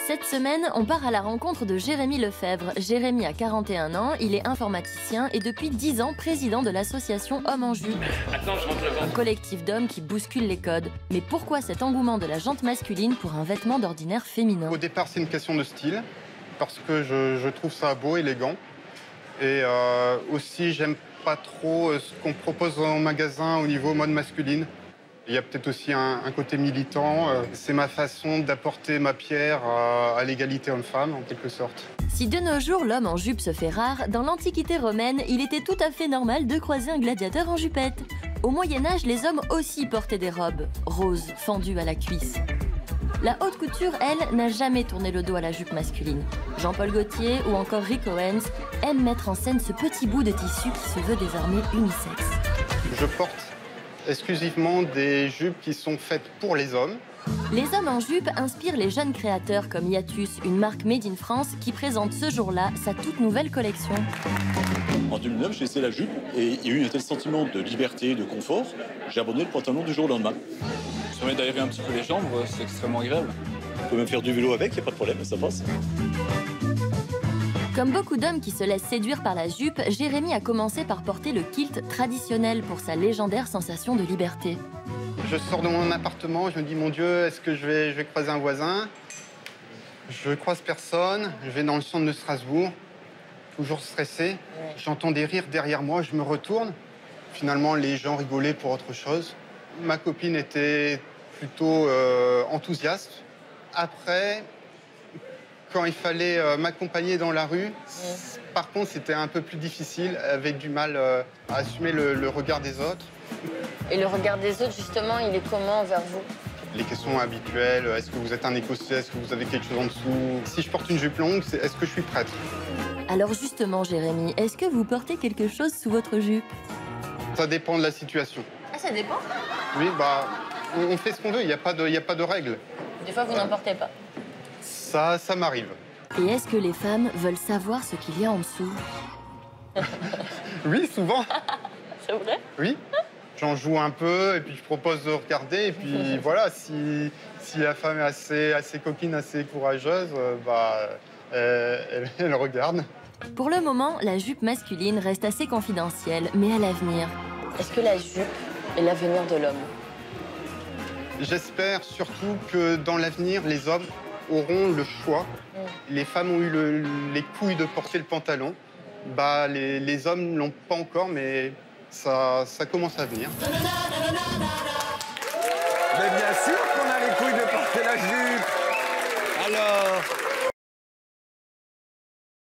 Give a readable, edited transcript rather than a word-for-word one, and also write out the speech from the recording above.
Cette semaine, on part à la rencontre de Jérémy Lefebvre. Jérémy a 41 ans, il est informaticien et depuis 10 ans président de l'association Hommes en jupe. Attends, je rentre le Un collectif d'hommes qui bouscule les codes. Mais pourquoi cet engouement de la jante masculine pour un vêtement d'ordinaire féminin? Au départ, c'est une question de style, parce que je trouve ça beau, élégant. Et aussi, j'aime pas trop ce qu'on propose en magasin au niveau mode masculine. Il y a peut-être aussi un côté militant. C'est ma façon d'apporter ma pierre à l'égalité homme-femme, en quelque sorte. Si de nos jours l'homme en jupe se fait rare, dans l'Antiquité romaine, il était tout à fait normal de croiser un gladiateur en jupette. Au Moyen-Âge, les hommes aussi portaient des robes, roses, fendues à la cuisse. La haute couture, elle, n'a jamais tourné le dos à la jupe masculine. Jean-Paul Gaultier ou encore Rick Owens aiment mettre en scène ce petit bout de tissu qui se veut désormais unisexe. Je porte exclusivement des jupes qui sont faites pour les hommes. Les hommes en jupe inspirent les jeunes créateurs comme Iatus, une marque made in France qui présente ce jour-là sa toute nouvelle collection. En 2009, j'ai essayé la jupe et il y a eu un tel sentiment de liberté, de confort, j'ai abandonné le pantalon du jour au lendemain. Ça permet d'aérer un petit peu les jambes, c'est extrêmement agréable. On peut même faire du vélo avec, il n'y a pas de problème, ça passe. Comme beaucoup d'hommes qui se laissent séduire par la jupe, Jérémy a commencé par porter le kilt traditionnel pour sa légendaire sensation de liberté. Je sors de mon appartement, je me dis, mon Dieu, est-ce que je vais croiser un voisin? Je croise personne, je vais dans le centre de Strasbourg, toujours stressé. J'entends des rires derrière moi, je me retourne. Finalement, les gens rigolaient pour autre chose. Ma copine était plutôt enthousiaste. Après, quand il fallait m'accompagner dans la rue, par contre, c'était un peu plus difficile, avec du mal à assumer le regard des autres. Et le regard des autres, justement, il est comment envers vous? Les questions habituelles, est-ce que vous êtes un Écossais, est-ce que vous avez quelque chose en dessous? Si je porte une jupe longue, est-ce que je suis prêtre? Alors justement, Jérémy, est-ce que vous portez quelque chose sous votre jupe? Ça dépend de la situation. Ah, ça dépend? Oui, bah, on fait ce qu'on veut, il n'y a pas de règle. Des fois, vous n'en portez pas. Ça m'arrive. Et est-ce que les femmes veulent savoir ce qu'il y a en dessous? Oui, souvent. C'est vrai? Oui. J'en joue un peu et puis je propose de regarder. Et puis voilà, si la femme est assez coquine, assez courageuse, elle regarde. Pour le moment, la jupe masculine reste assez confidentielle, mais à l'avenir. Est-ce que la jupe est l'avenir de l'homme? J'espère surtout que dans l'avenir, les hommes auront le choix. Les femmes ont eu les couilles de porter le pantalon. Les hommes ne l'ont pas encore, mais ça commence à venir. Mais bien sûr qu'on a les couilles de porter la jupe. Alors